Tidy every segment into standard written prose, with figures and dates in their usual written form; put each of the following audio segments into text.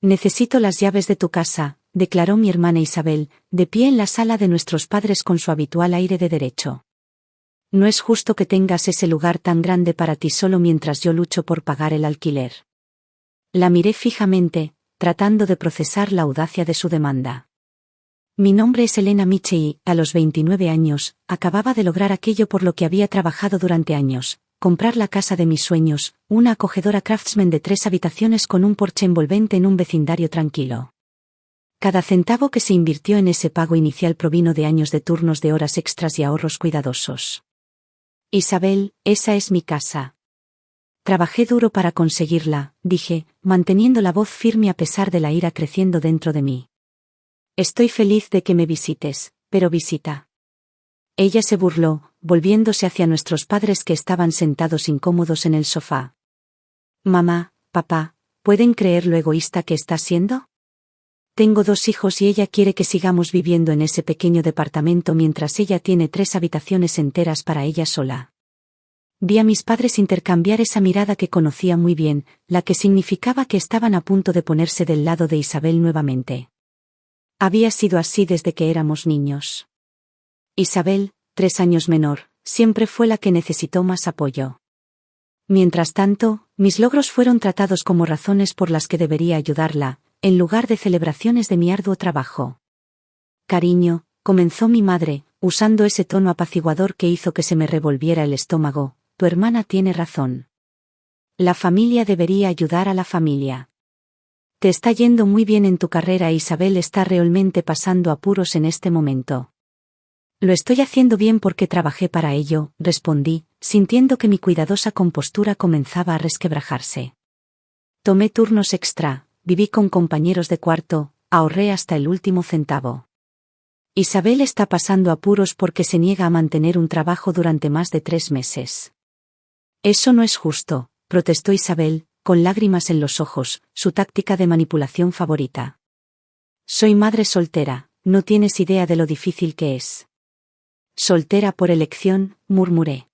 Necesito las llaves de tu casa, declaró mi hermana Isabel, de pie en la sala de nuestros padres con su habitual aire de derecho. No es justo que tengas ese lugar tan grande para ti solo mientras yo lucho por pagar el alquiler. La miré fijamente, tratando de procesar la audacia de su demanda. Mi nombre es Elena Miche y, a los 29 años, acababa de lograr aquello por lo que había trabajado durante años: comprar la casa de mis sueños, una acogedora craftsman de 3 habitaciones con un porche envolvente en un vecindario tranquilo. Cada centavo que se invirtió en ese pago inicial provino de años de turnos de horas extras y ahorros cuidadosos. Isabel, esa es mi casa. Trabajé duro para conseguirla, dije, manteniendo la voz firme a pesar de la ira creciendo dentro de mí. Estoy feliz de que me visites, pero visita. Ella se burló, volviéndose hacia nuestros padres que estaban sentados incómodos en el sofá. Mamá, papá, ¿pueden creer lo egoísta que está siendo? Tengo 2 hijos y ella quiere que sigamos viviendo en ese pequeño departamento mientras ella tiene 3 habitaciones enteras para ella sola. Vi a mis padres intercambiar esa mirada que conocía muy bien, la que significaba que estaban a punto de ponerse del lado de Isabel nuevamente. Había sido así desde que éramos niños. Isabel, 3 años menor, siempre fue la que necesitó más apoyo. Mientras tanto, mis logros fueron tratados como razones por las que debería ayudarla, en lugar de celebraciones de mi arduo trabajo. Cariño, comenzó mi madre, usando ese tono apaciguador que hizo que se me revolviera el estómago, tu hermana tiene razón. La familia debería ayudar a la familia. Te está yendo muy bien en tu carrera e Isabel está realmente pasando apuros en este momento. Lo estoy haciendo bien porque trabajé para ello, respondí, sintiendo que mi cuidadosa compostura comenzaba a resquebrajarse. Tomé turnos extra, viví con compañeros de cuarto, ahorré hasta el último centavo. Isabel está pasando apuros porque se niega a mantener un trabajo durante más de 3 meses. Eso no es justo, protestó Isabel, con lágrimas en los ojos, su táctica de manipulación favorita. Soy madre soltera, no tienes idea de lo difícil que es. Soltera por elección, murmuré.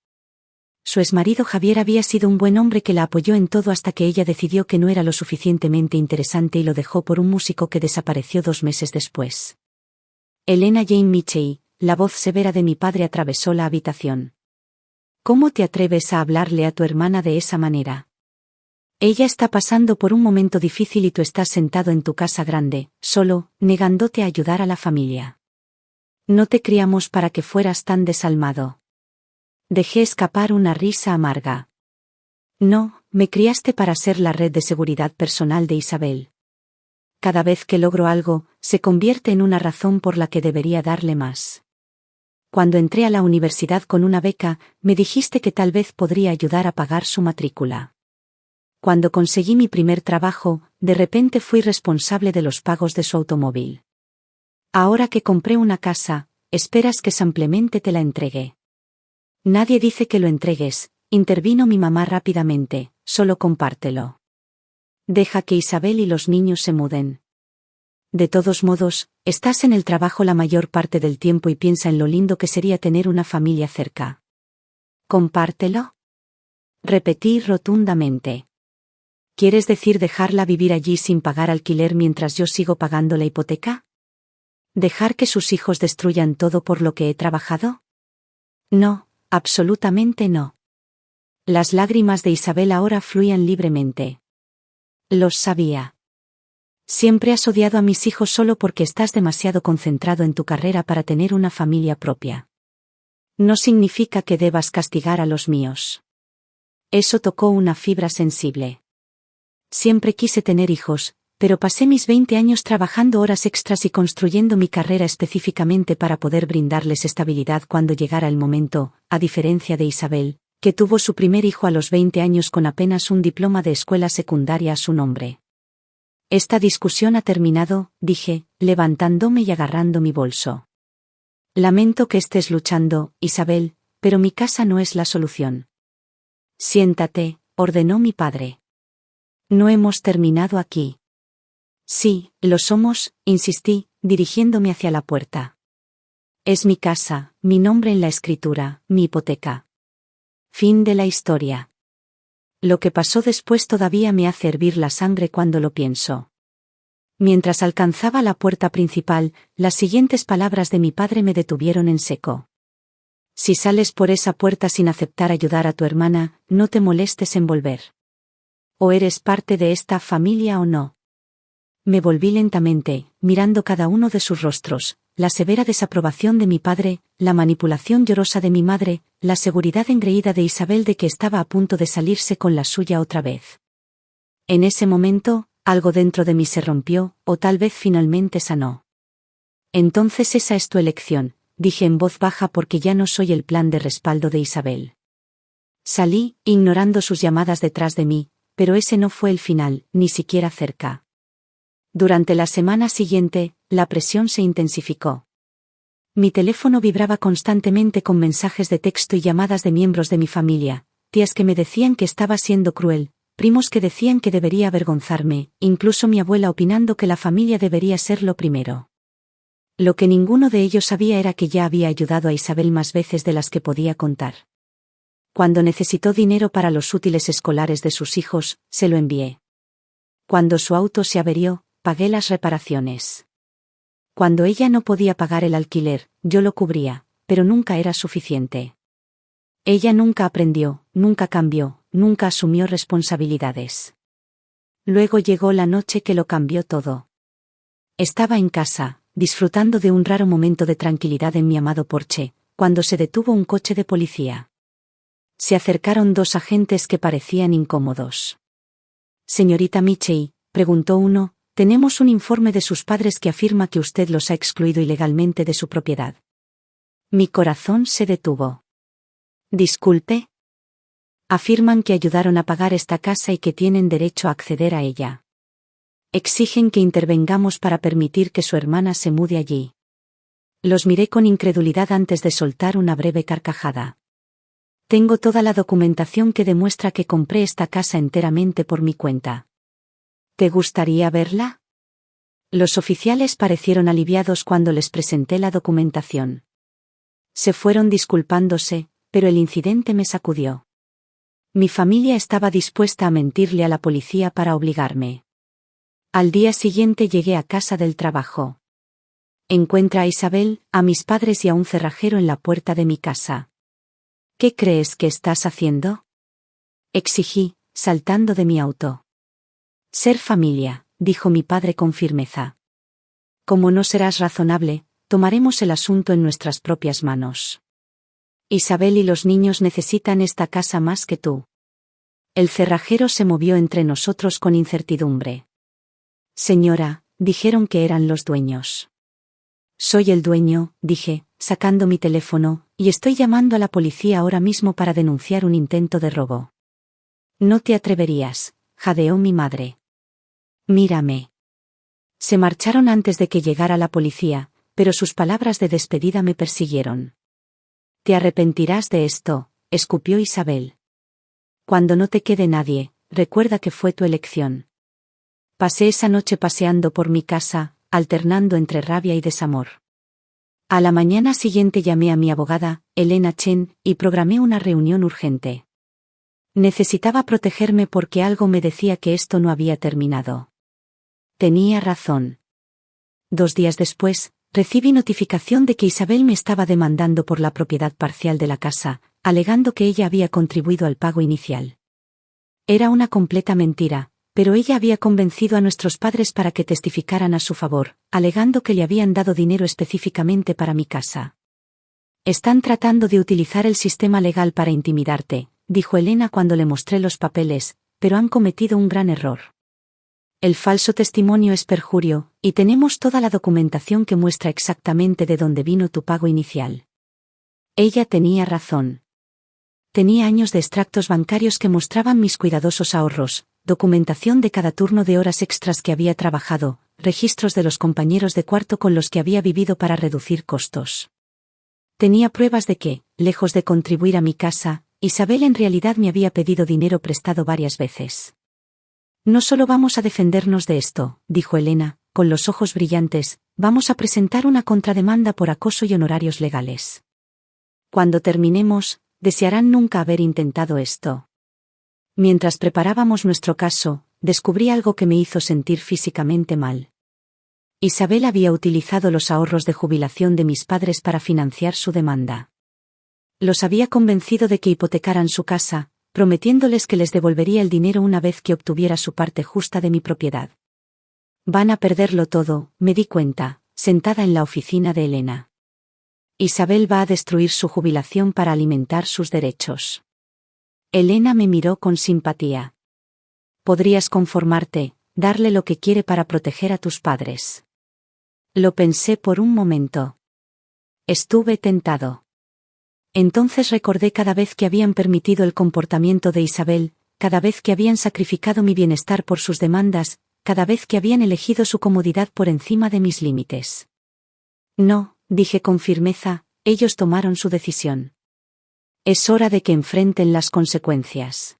Su exmarido Javier había sido un buen hombre que la apoyó en todo hasta que ella decidió que no era lo suficientemente interesante y lo dejó por un músico que desapareció 2 meses después. Elena Jane Michey, la voz severa de mi padre atravesó la habitación. ¿Cómo te atreves a hablarle a tu hermana de esa manera? Ella está pasando por un momento difícil y tú estás sentado en tu casa grande, solo, negándote a ayudar a la familia. No te criamos para que fueras tan desalmado. Dejé escapar una risa amarga. No, me criaste para ser la red de seguridad personal de Isabel. Cada vez que logro algo, se convierte en una razón por la que debería darle más. Cuando entré a la universidad con una beca, me dijiste que tal vez podría ayudar a pagar su matrícula. Cuando conseguí mi primer trabajo, de repente fui responsable de los pagos de su automóvil. Ahora que compré una casa, esperas que simplemente te la entregue. Nadie dice que lo entregues, intervino mi mamá rápidamente, solo compártelo. Deja que Isabel y los niños se muden. De todos modos, estás en el trabajo la mayor parte del tiempo y piensa en lo lindo que sería tener una familia cerca. ¿Compártelo? Repetí rotundamente. ¿Quieres decir dejarla vivir allí sin pagar alquiler mientras yo sigo pagando la hipoteca? ¿Dejar que sus hijos destruyan todo por lo que he trabajado? No, absolutamente no. Las lágrimas de Isabel ahora fluían libremente. Los sabía. Siempre has odiado a mis hijos solo porque estás demasiado concentrado en tu carrera para tener una familia propia. No significa que debas castigar a los míos. Eso tocó una fibra sensible. Siempre quise tener hijos, pero pasé mis 20 años trabajando horas extras y construyendo mi carrera específicamente para poder brindarles estabilidad cuando llegara el momento, a diferencia de Isabel, que tuvo su primer hijo a los 20 años con apenas un diploma de escuela secundaria a su nombre. Esta discusión ha terminado, dije, levantándome y agarrando mi bolso. Lamento que estés luchando, Isabel, pero mi casa no es la solución. Siéntate, ordenó mi padre. No hemos terminado aquí. Sí, lo somos, insistí, dirigiéndome hacia la puerta. Es mi casa, mi nombre en la escritura, mi hipoteca. Fin de la historia. Lo que pasó después todavía me hace hervir la sangre cuando lo pienso. Mientras alcanzaba la puerta principal, las siguientes palabras de mi padre me detuvieron en seco. Si sales por esa puerta sin aceptar ayudar a tu hermana, no te molestes en volver. O eres parte de esta familia o no. Me volví lentamente, mirando cada uno de sus rostros, la severa desaprobación de mi padre, la manipulación llorosa de mi madre, la seguridad engreída de Isabel de que estaba a punto de salirse con la suya otra vez. En ese momento, algo dentro de mí se rompió, o tal vez finalmente sanó. Entonces esa es tu elección, dije en voz baja porque ya no soy el plan de respaldo de Isabel. Salí, ignorando sus llamadas detrás de mí, pero ese no fue el final, ni siquiera cerca. Durante la semana siguiente, la presión se intensificó. Mi teléfono vibraba constantemente con mensajes de texto y llamadas de miembros de mi familia, tías que me decían que estaba siendo cruel, primos que decían que debería avergonzarme, incluso mi abuela opinando que la familia debería ser lo primero. Lo que ninguno de ellos sabía era que ya había ayudado a Isabel más veces de las que podía contar. Cuando necesitó dinero para los útiles escolares de sus hijos, se lo envié. Cuando su auto se averió, pagué las reparaciones. Cuando ella no podía pagar el alquiler, yo lo cubría, pero nunca era suficiente. Ella nunca aprendió, nunca cambió, nunca asumió responsabilidades. Luego llegó la noche que lo cambió todo. Estaba en casa, disfrutando de un raro momento de tranquilidad en mi amado porche, cuando se detuvo un coche de policía. Se acercaron dos agentes que parecían incómodos. Señorita Michei, preguntó uno, tenemos un informe de sus padres que afirma que usted los ha excluido ilegalmente de su propiedad. Mi corazón se detuvo. Disculpe. Afirman que ayudaron a pagar esta casa y que tienen derecho a acceder a ella. Exigen que intervengamos para permitir que su hermana se mude allí. Los miré con incredulidad antes de soltar una breve carcajada. Tengo toda la documentación que demuestra que compré esta casa enteramente por mi cuenta. ¿Te gustaría verla? Los oficiales parecieron aliviados cuando les presenté la documentación. Se fueron disculpándose, pero el incidente me sacudió. Mi familia estaba dispuesta a mentirle a la policía para obligarme. Al día siguiente llegué a casa del trabajo. Encuentra a Isabel, a mis padres y a un cerrajero en la puerta de mi casa. ¿Qué crees que estás haciendo? Exigí, saltando de mi auto. Ser familia, dijo mi padre con firmeza. Como no serás razonable, tomaremos el asunto en nuestras propias manos. Isabel y los niños necesitan esta casa más que tú. El cerrajero se movió entre nosotros con incertidumbre. Señora, dijeron que eran los dueños. Soy el dueño, dije, sacando mi teléfono, y estoy llamando a la policía ahora mismo para denunciar un intento de robo. No te atreverías, jadeó mi madre. Mírame. Se marcharon antes de que llegara la policía, pero sus palabras de despedida me persiguieron. Te arrepentirás de esto, escupió Isabel. Cuando no te quede nadie, recuerda que fue tu elección. Pasé esa noche paseando por mi casa, alternando entre rabia y desamor. A la mañana siguiente llamé a mi abogada, Elena Chen, y programé una reunión urgente. Necesitaba protegerme porque algo me decía que esto no había terminado. Tenía razón. 2 días después, recibí notificación de que Isabel me estaba demandando por la propiedad parcial de la casa, alegando que ella había contribuido al pago inicial. Era una completa mentira, pero ella había convencido a nuestros padres para que testificaran a su favor, alegando que le habían dado dinero específicamente para mi casa. Están tratando de utilizar el sistema legal para intimidarte, dijo Elena cuando le mostré los papeles, pero han cometido un gran error. El falso testimonio es perjurio, y tenemos toda la documentación que muestra exactamente de dónde vino tu pago inicial. Ella tenía razón. Tenía años de extractos bancarios que mostraban mis cuidadosos ahorros, documentación de cada turno de horas extras que había trabajado, registros de los compañeros de cuarto con los que había vivido para reducir costos. Tenía pruebas de que, lejos de contribuir a mi casa, Isabel en realidad me había pedido dinero prestado varias veces. No solo vamos a defendernos de esto, dijo Elena, con los ojos brillantes, vamos a presentar una contrademanda por acoso y honorarios legales. Cuando terminemos, desearán nunca haber intentado esto. Mientras preparábamos nuestro caso, descubrí algo que me hizo sentir físicamente mal. Isabel había utilizado los ahorros de jubilación de mis padres para financiar su demanda. Los había convencido de que hipotecaran su casa, prometiéndoles que les devolvería el dinero una vez que obtuviera su parte justa de mi propiedad. Van a perderlo todo, me di cuenta, sentada en la oficina de Elena. Isabel va a destruir su jubilación para alimentar sus derechos. Elena me miró con simpatía. Podrías conformarte, darle lo que quiere para proteger a tus padres. Lo pensé por un momento. Estuve tentado. Entonces recordé cada vez que habían permitido el comportamiento de Isabel, cada vez que habían sacrificado mi bienestar por sus demandas, cada vez que habían elegido su comodidad por encima de mis límites. No, dije con firmeza, ellos tomaron su decisión. Es hora de que enfrenten las consecuencias.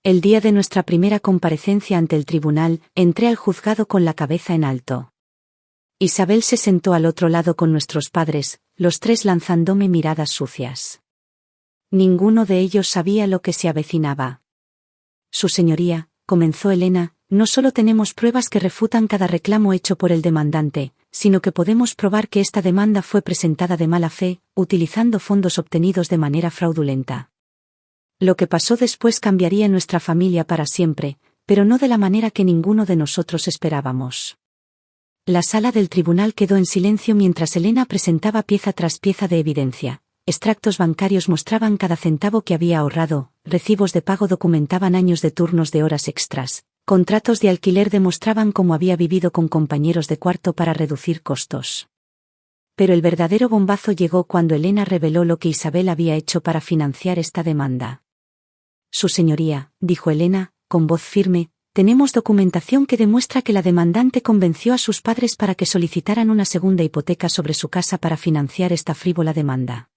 El día de nuestra primera comparecencia ante el tribunal, entré al juzgado con la cabeza en alto. Isabel se sentó al otro lado con nuestros padres, los tres lanzándome miradas sucias. Ninguno de ellos sabía lo que se avecinaba. Su señoría, comenzó Elena, no solo tenemos pruebas que refutan cada reclamo hecho por el demandante, sino que podemos probar que esta demanda fue presentada de mala fe, utilizando fondos obtenidos de manera fraudulenta. Lo que pasó después cambiaría nuestra familia para siempre, pero no de la manera que ninguno de nosotros esperábamos. La sala del tribunal quedó en silencio mientras Elena presentaba pieza tras pieza de evidencia. Extractos bancarios mostraban cada centavo que había ahorrado, recibos de pago documentaban años de turnos de horas extras, contratos de alquiler demostraban cómo había vivido con compañeros de cuarto para reducir costos. Pero el verdadero bombazo llegó cuando Elena reveló lo que Isabel había hecho para financiar esta demanda. Su señoría, dijo Elena, con voz firme, tenemos documentación que demuestra que la demandante convenció a sus padres para que solicitaran una segunda hipoteca sobre su casa para financiar esta frívola demanda.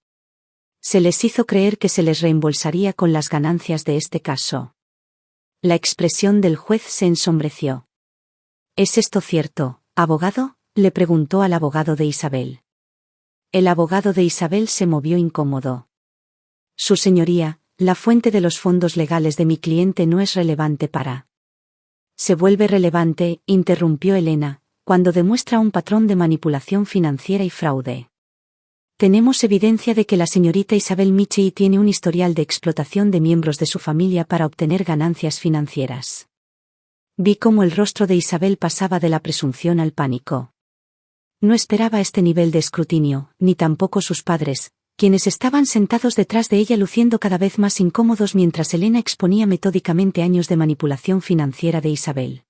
Se les hizo creer que se les reembolsaría con las ganancias de este caso. La expresión del juez se ensombreció. ¿Es esto cierto, abogado?, le preguntó al abogado de Isabel. El abogado de Isabel se movió incómodo. Su señoría, la fuente de los fondos legales de mi cliente no es relevante para... Se vuelve relevante, interrumpió Elena, cuando demuestra un patrón de manipulación financiera y fraude. Tenemos evidencia de que la señorita Isabel Michei tiene un historial de explotación de miembros de su familia para obtener ganancias financieras. Vi cómo el rostro de Isabel pasaba de la presunción al pánico. No esperaba este nivel de escrutinio, ni tampoco sus padres, quienes estaban sentados detrás de ella luciendo cada vez más incómodos mientras Elena exponía metódicamente años de manipulación financiera de Isabel.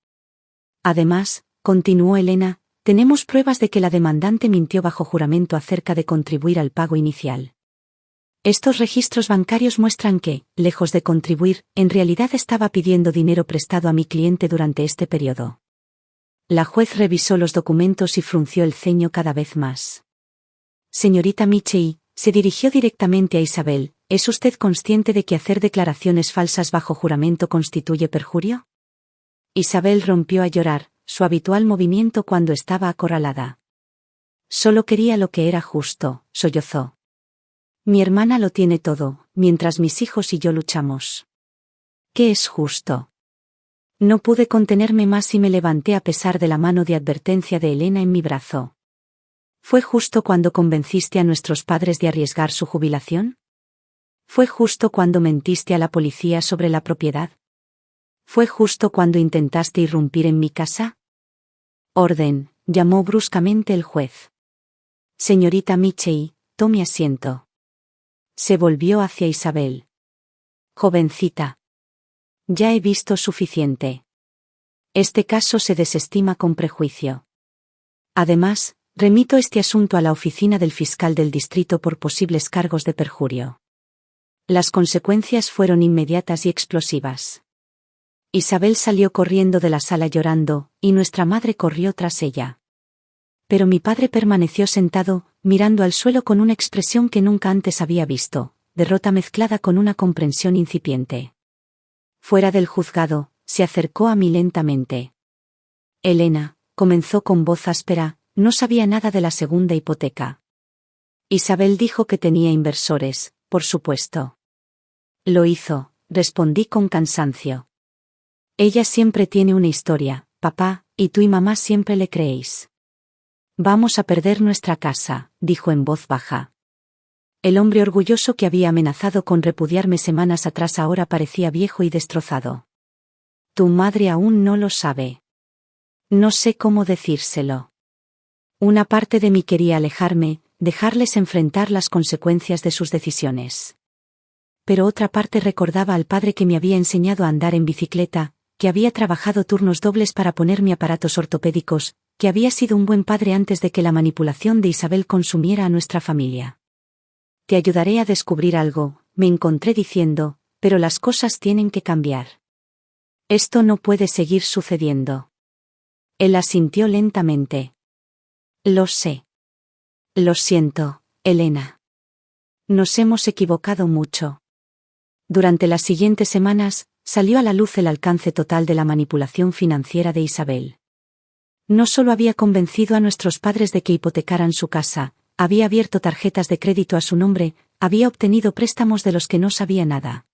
Además, continuó Elena, tenemos pruebas de que la demandante mintió bajo juramento acerca de contribuir al pago inicial. Estos registros bancarios muestran que, lejos de contribuir, en realidad estaba pidiendo dinero prestado a mi cliente durante este periodo. La juez revisó los documentos y frunció el ceño cada vez más. Señorita Michei, se dirigió directamente a Isabel, ¿es usted consciente de que hacer declaraciones falsas bajo juramento constituye perjurio? Isabel rompió a llorar, su habitual movimiento cuando estaba acorralada. Solo quería lo que era justo, sollozó. Mi hermana lo tiene todo, mientras mis hijos y yo luchamos. ¿Qué es justo? No pude contenerme más y me levanté a pesar de la mano de advertencia de Elena en mi brazo. ¿Fue justo cuando convenciste a nuestros padres de arriesgar su jubilación? ¿Fue justo cuando mentiste a la policía sobre la propiedad? ¿Fue justo cuando intentaste irrumpir en mi casa? Orden, llamó bruscamente el juez. Señorita Michei, tome asiento. Se volvió hacia Isabel. Jovencita. Ya he visto suficiente. Este caso se desestima con prejuicio. Además, remito este asunto a la oficina del fiscal del distrito por posibles cargos de perjurio. Las consecuencias fueron inmediatas y explosivas. Isabel salió corriendo de la sala llorando, y nuestra madre corrió tras ella. Pero mi padre permaneció sentado, mirando al suelo con una expresión que nunca antes había visto, derrota mezclada con una comprensión incipiente. Fuera del juzgado, se acercó a mí lentamente. Elena, comenzó con voz áspera, no sabía nada de la segunda hipoteca. Isabel dijo que tenía inversores, por supuesto. Lo hizo, respondí con cansancio. Ella siempre tiene una historia, papá, y tú y mamá siempre le creéis. Vamos a perder nuestra casa, dijo en voz baja. El hombre orgulloso que había amenazado con repudiarme semanas atrás ahora parecía viejo y destrozado. Tu madre aún no lo sabe. No sé cómo decírselo. Una parte de mí quería alejarme, dejarles enfrentar las consecuencias de sus decisiones. Pero otra parte recordaba al padre que me había enseñado a andar en bicicleta, que había trabajado turnos dobles para ponerme aparatos ortopédicos, que había sido un buen padre antes de que la manipulación de Isabel consumiera a nuestra familia. Te ayudaré a descubrir algo, me encontré diciendo, pero las cosas tienen que cambiar. Esto no puede seguir sucediendo. Él asintió lentamente. Lo sé. Lo siento, Elena. Nos hemos equivocado mucho. Durante las siguientes semanas, salió a la luz el alcance total de la manipulación financiera de Isabel. No solo había convencido a nuestros padres de que hipotecaran su casa, había abierto tarjetas de crédito a su nombre, había obtenido préstamos de los que no sabía nada.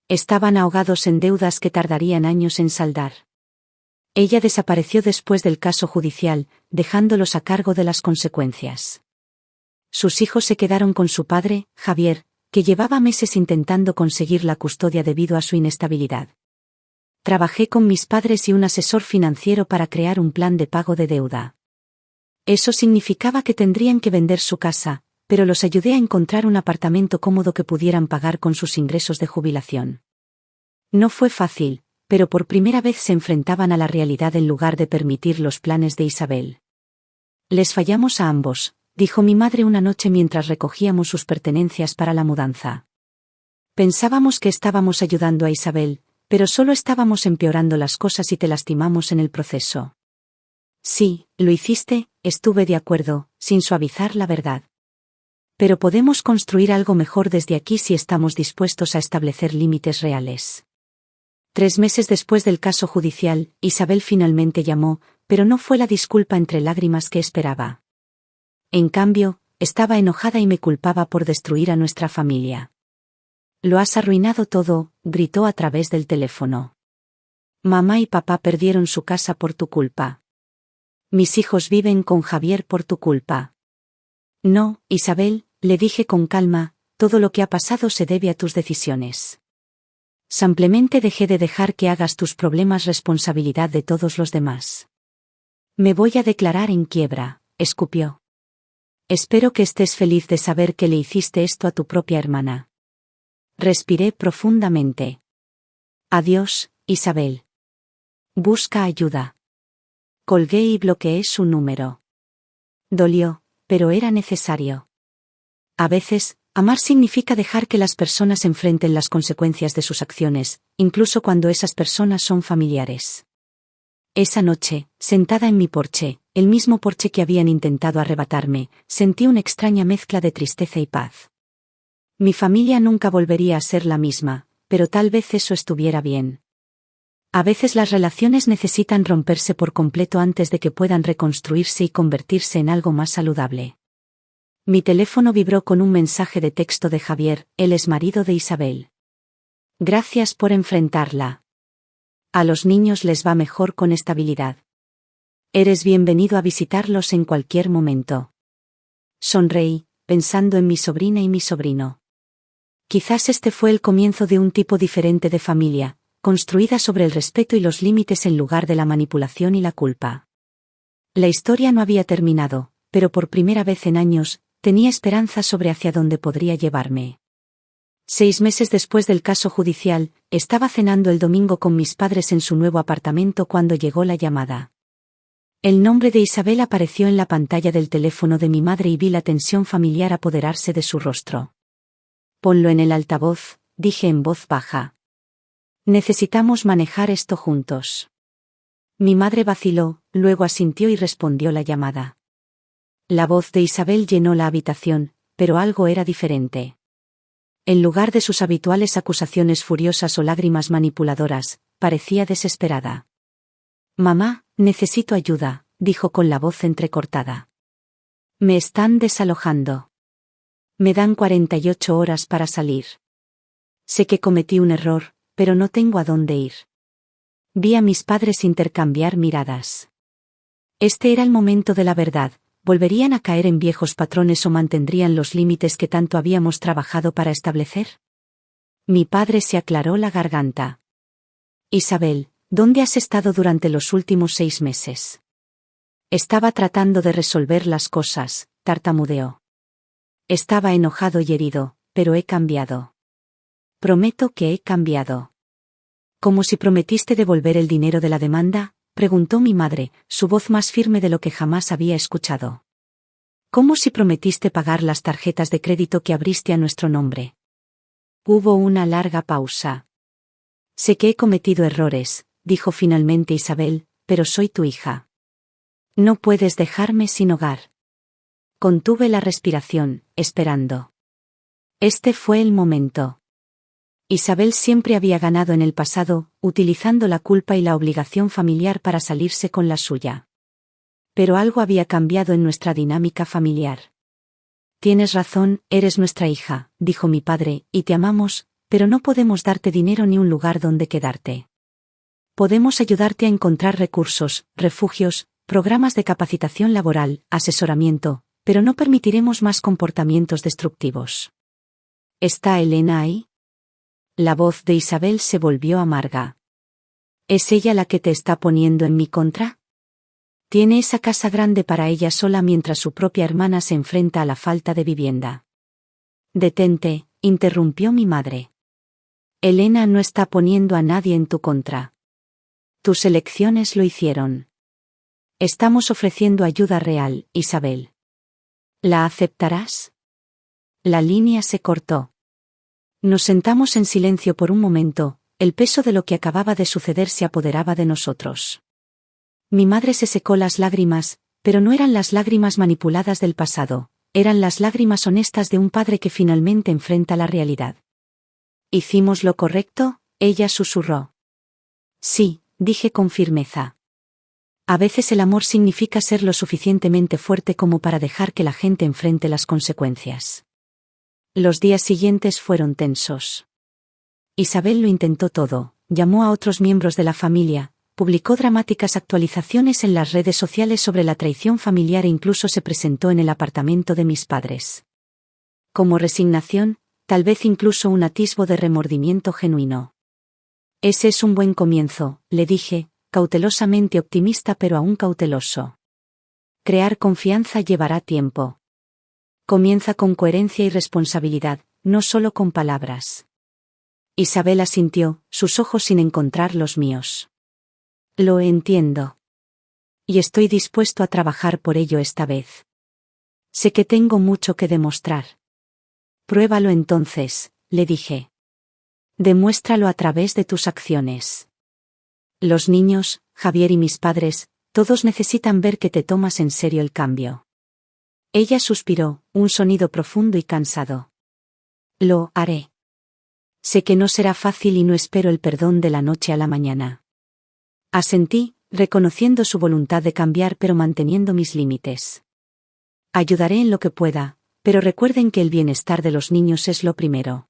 Estaban ahogados en deudas que tardarían años en saldar. Ella desapareció después del caso judicial, dejándolos a cargo de las consecuencias. Sus hijos se quedaron con su padre, Javier, que llevaba meses intentando conseguir la custodia debido a su inestabilidad. Trabajé con mis padres y un asesor financiero para crear un plan de pago de deuda. Eso significaba que tendrían que vender su casa, pero los ayudé a encontrar un apartamento cómodo que pudieran pagar con sus ingresos de jubilación. No fue fácil, pero por primera vez se enfrentaban a la realidad en lugar de permitir los planes de Isabel. Les fallamos a ambos, dijo mi madre una noche mientras recogíamos sus pertenencias para la mudanza. Pensábamos que estábamos ayudando a Isabel, pero solo estábamos empeorando las cosas y te lastimamos en el proceso. Sí, lo hiciste, estuve de acuerdo, sin suavizar la verdad. Pero podemos construir algo mejor desde aquí si estamos dispuestos a establecer límites reales. 3 meses después del caso judicial, Isabel finalmente llamó, pero no fue la disculpa entre lágrimas que esperaba. En cambio, estaba enojada y me culpaba por destruir a nuestra familia. Lo has arruinado todo, gritó a través del teléfono. Mamá y papá perdieron su casa por tu culpa. Mis hijos viven con Javier por tu culpa. No, Isabel, le dije con calma, todo lo que ha pasado se debe a tus decisiones. Simplemente dejé de dejar que hagas tus problemas responsabilidad de todos los demás. Me voy a declarar en quiebra, escupió. Espero que estés feliz de saber que le hiciste esto a tu propia hermana. Respiré profundamente. Adiós, Isabel. Busca ayuda. Colgué y bloqueé su número. Dolió, pero era necesario. A veces, amar significa dejar que las personas enfrenten las consecuencias de sus acciones, incluso cuando esas personas son familiares. Esa noche, sentada en mi porche, el mismo porche que habían intentado arrebatarme, sentí una extraña mezcla de tristeza y paz. Mi familia nunca volvería a ser la misma, pero tal vez eso estuviera bien. A veces las relaciones necesitan romperse por completo antes de que puedan reconstruirse y convertirse en algo más saludable. Mi teléfono vibró con un mensaje de texto de Javier, el exmarido de Isabel. Gracias por enfrentarla. A los niños les va mejor con estabilidad. Eres bienvenido a visitarlos en cualquier momento. Sonreí, pensando en mi sobrina y mi sobrino. Quizás este fue el comienzo de un tipo diferente de familia, construida sobre el respeto y los límites en lugar de la manipulación y la culpa. La historia no había terminado, pero por primera vez en años, tenía esperanza sobre hacia dónde podría llevarme. 6 meses después del caso judicial, estaba cenando el domingo con mis padres en su nuevo apartamento cuando llegó la llamada. El nombre de Isabel apareció en la pantalla del teléfono de mi madre y vi la tensión familiar apoderarse de su rostro. Ponlo en el altavoz, dije en voz baja. Necesitamos manejar esto juntos. Mi madre vaciló, luego asintió y respondió la llamada. La voz de Isabel llenó la habitación, pero algo era diferente. En lugar de sus habituales acusaciones furiosas o lágrimas manipuladoras, parecía desesperada. Mamá, necesito ayuda, dijo con la voz entrecortada. Me están desalojando. Me dan 48 horas para salir. Sé que cometí un error, pero no tengo a dónde ir. Vi a mis padres intercambiar miradas. Este era el momento de la verdad. ¿Volverían a caer en viejos patrones o mantendrían los límites que tanto habíamos trabajado para establecer? Mi padre se aclaró la garganta. Isabel, ¿dónde has estado durante los últimos 6 meses? Estaba tratando de resolver las cosas, tartamudeó. Estaba enojado y herido, pero he cambiado. Prometo que he cambiado. ¿Como si prometiste devolver el dinero de la demanda?, preguntó mi madre, su voz más firme de lo que jamás había escuchado. ¿Cómo si prometiste pagar las tarjetas de crédito que abriste a nuestro nombre? Hubo una larga pausa. Sé que he cometido errores, dijo finalmente Isabel, pero soy tu hija. No puedes dejarme sin hogar. Contuve la respiración, esperando. Este fue el momento. Isabel siempre había ganado en el pasado, utilizando la culpa y la obligación familiar para salirse con la suya. Pero algo había cambiado en nuestra dinámica familiar. Tienes razón, eres nuestra hija, dijo mi padre, y te amamos, pero no podemos darte dinero ni un lugar donde quedarte. Podemos ayudarte a encontrar recursos, refugios, programas de capacitación laboral, asesoramiento, pero no permitiremos más comportamientos destructivos. ¿Está Elena ahí? La voz de Isabel se volvió amarga. ¿Es ella la que te está poniendo en mi contra? Tiene esa casa grande para ella sola mientras su propia hermana se enfrenta a la falta de vivienda. Detente, interrumpió mi madre. Elena no está poniendo a nadie en tu contra. Tus elecciones lo hicieron. Estamos ofreciendo ayuda real, Isabel. ¿La aceptarás? La línea se cortó. Nos sentamos en silencio por un momento, el peso de lo que acababa de suceder se apoderaba de nosotros. Mi madre se secó las lágrimas, pero no eran las lágrimas manipuladas del pasado, eran las lágrimas honestas de un padre que finalmente enfrenta la realidad. ¿Hicimos lo correcto?, ella susurró. Sí, dije con firmeza. A veces el amor significa ser lo suficientemente fuerte como para dejar que la gente enfrente las consecuencias. Los días siguientes fueron tensos. Isabel lo intentó todo, llamó a otros miembros de la familia, publicó dramáticas actualizaciones en las redes sociales sobre la traición familiar e incluso se presentó en el apartamento de mis padres. Como resignación, tal vez incluso un atisbo de remordimiento genuino. Ese es un buen comienzo, le dije, cautelosamente optimista pero aún cauteloso. Crear confianza llevará tiempo. Comienza con coherencia y responsabilidad, no solo con palabras. Isabel asintió, sus ojos sin encontrar los míos. Lo entiendo. Y estoy dispuesto a trabajar por ello esta vez. Sé que tengo mucho que demostrar. Pruébalo entonces, le dije. Demuéstralo a través de tus acciones. Los niños, Javier y mis padres, todos necesitan ver que te tomas en serio el cambio. Ella suspiró, un sonido profundo y cansado. Lo haré. Sé que no será fácil y no espero el perdón de la noche a la mañana. Asentí, reconociendo su voluntad de cambiar pero manteniendo mis límites. Ayudaré en lo que pueda, pero recuerden que el bienestar de los niños es lo primero.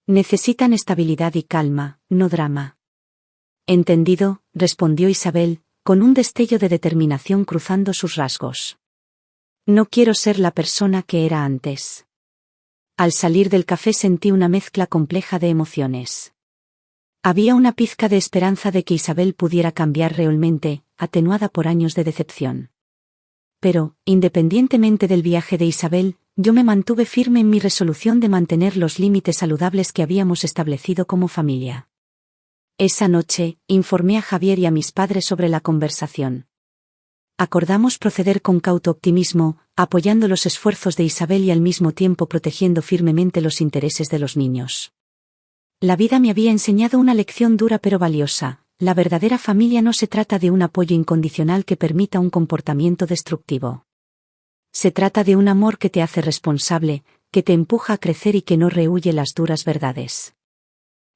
Necesitan estabilidad y calma, no drama. Entendido, respondió Isabel, con un destello de determinación cruzando sus rasgos. No quiero ser la persona que era antes. Al salir del café sentí una mezcla compleja de emociones. Había una pizca de esperanza de que Isabel pudiera cambiar realmente, atenuada por años de decepción. Pero, independientemente del viaje de Isabel, yo me mantuve firme en mi resolución de mantener los límites saludables que habíamos establecido como familia. Esa noche, informé a Javier y a mis padres sobre la conversación. Acordamos proceder con cauto optimismo, apoyando los esfuerzos de Isabel y al mismo tiempo protegiendo firmemente los intereses de los niños. La vida me había enseñado una lección dura pero valiosa: la verdadera familia no se trata de un apoyo incondicional que permita un comportamiento destructivo. Se trata de un amor que te hace responsable, que te empuja a crecer y que no rehúye las duras verdades.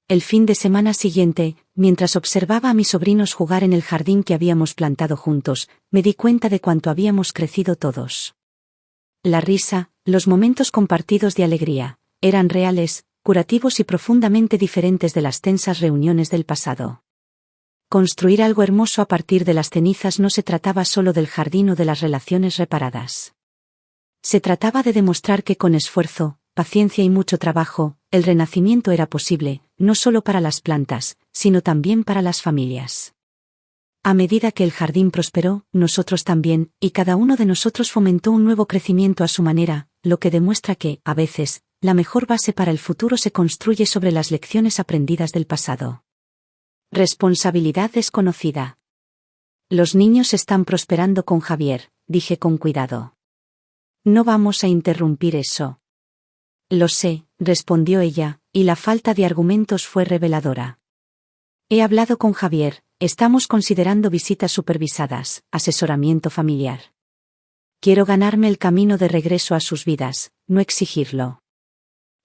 El fin de semana siguiente, mientras observaba a mis sobrinos jugar en el jardín que habíamos plantado juntos, me di cuenta de cuánto habíamos crecido todos. La risa, los momentos compartidos de alegría, eran reales, curativos y profundamente diferentes de las tensas reuniones del pasado. construir algo hermoso a partir de las cenizas no se trataba solo del jardín o de las relaciones reparadas. Se trataba de demostrar que con esfuerzo, paciencia y mucho trabajo, el renacimiento era posible, no solo para las plantas, sino también para las familias. A medida que el jardín prosperó, nosotros también, y cada uno de nosotros fomentó un nuevo crecimiento a su manera, lo que demuestra que, a veces, la mejor base para el futuro se construye sobre las lecciones aprendidas del pasado. Responsabilidad desconocida. Los niños están prosperando con Javier, dije con cuidado. No vamos a interrumpir eso. Lo sé, respondió ella, y la falta de argumentos fue reveladora. He hablado con Javier, estamos considerando visitas supervisadas, asesoramiento familiar. Quiero ganarme el camino de regreso a sus vidas, no exigirlo.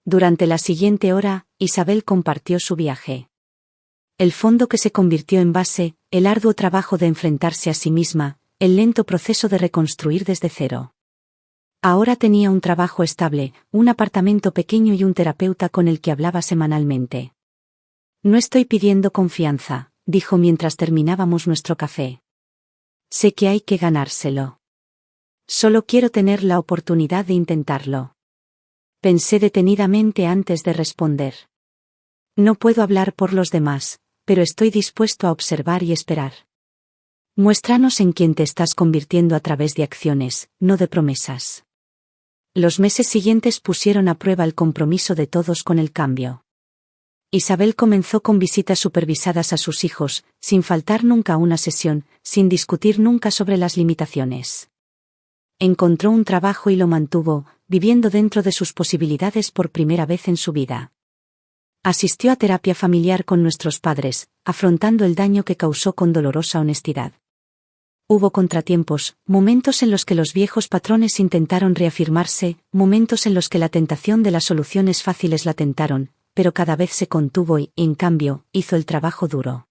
Durante la siguiente hora, Isabel compartió su viaje. El fondo que se convirtió en base, el arduo trabajo de enfrentarse a sí misma, el lento proceso de reconstruir desde cero. Ahora tenía un trabajo estable, un apartamento pequeño y un terapeuta con el que hablaba semanalmente. No estoy pidiendo confianza, dijo mientras terminábamos nuestro café. Sé que hay que ganárselo. Solo quiero tener la oportunidad de intentarlo. Pensé detenidamente antes de responder. No puedo hablar por los demás, pero estoy dispuesto a observar y esperar. Muéstranos en quién te estás convirtiendo a través de acciones, no de promesas. Los meses siguientes pusieron a prueba el compromiso de todos con el cambio. Isabel comenzó con visitas supervisadas a sus hijos, sin faltar nunca a una sesión, sin discutir nunca sobre las limitaciones. Encontró un trabajo y lo mantuvo, viviendo dentro de sus posibilidades por primera vez en su vida. Asistió a terapia familiar con nuestros padres, afrontando el daño que causó con dolorosa honestidad. Hubo contratiempos, momentos en los que los viejos patrones intentaron reafirmarse, momentos en los que la tentación de las soluciones fáciles la tentaron, pero cada vez se contuvo y, en cambio, hizo el trabajo duro.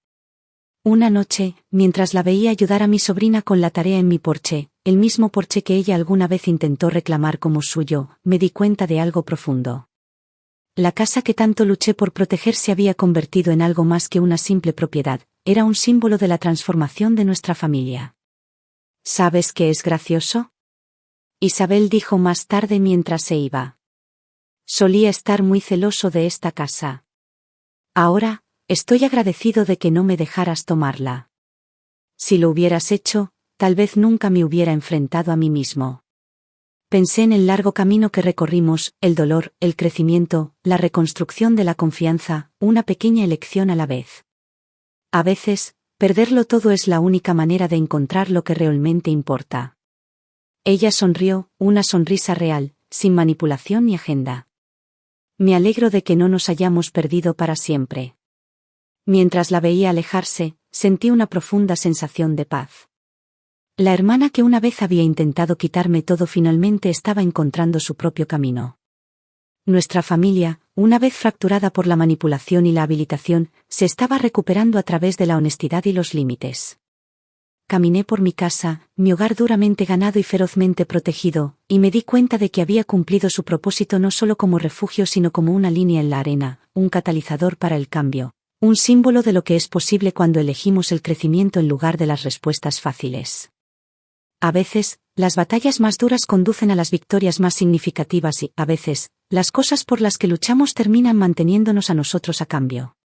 Una noche, mientras la veía ayudar a mi sobrina con la tarea en mi porche, el mismo porche que ella alguna vez intentó reclamar como suyo, me di cuenta de algo profundo. La casa que tanto luché por proteger se había convertido en algo más que una simple propiedad, era un símbolo de la transformación de nuestra familia. ¿Sabes qué es gracioso?, Isabel dijo más tarde mientras se iba. Solía estar muy celoso de esta casa. Ahora, estoy agradecido de que no me dejaras tomarla. Si lo hubieras hecho, tal vez nunca me hubiera enfrentado a mí mismo. Pensé en el largo camino que recorrimos, el dolor, el crecimiento, la reconstrucción de la confianza, una pequeña elección a la vez. A veces, perderlo todo es la única manera de encontrar lo que realmente importa. Ella sonrió, una sonrisa real, sin manipulación ni agenda. Me alegro de que no nos hayamos perdido para siempre. Mientras la veía alejarse, sentí una profunda sensación de paz. La hermana que una vez había intentado quitarme todo finalmente estaba encontrando su propio camino. Nuestra familia, una vez fracturada por la manipulación y la habilitación, se estaba recuperando a través de la honestidad y los límites. Caminé por mi casa, mi hogar duramente ganado y ferozmente protegido, y me di cuenta de que había cumplido su propósito no solo como refugio sino como una línea en la arena, un catalizador para el cambio, un símbolo de lo que es posible cuando elegimos el crecimiento en lugar de las respuestas fáciles. A veces, las batallas más duras conducen a las victorias más significativas y, a veces, las cosas por las que luchamos terminan manteniéndonos a nosotros a cambio.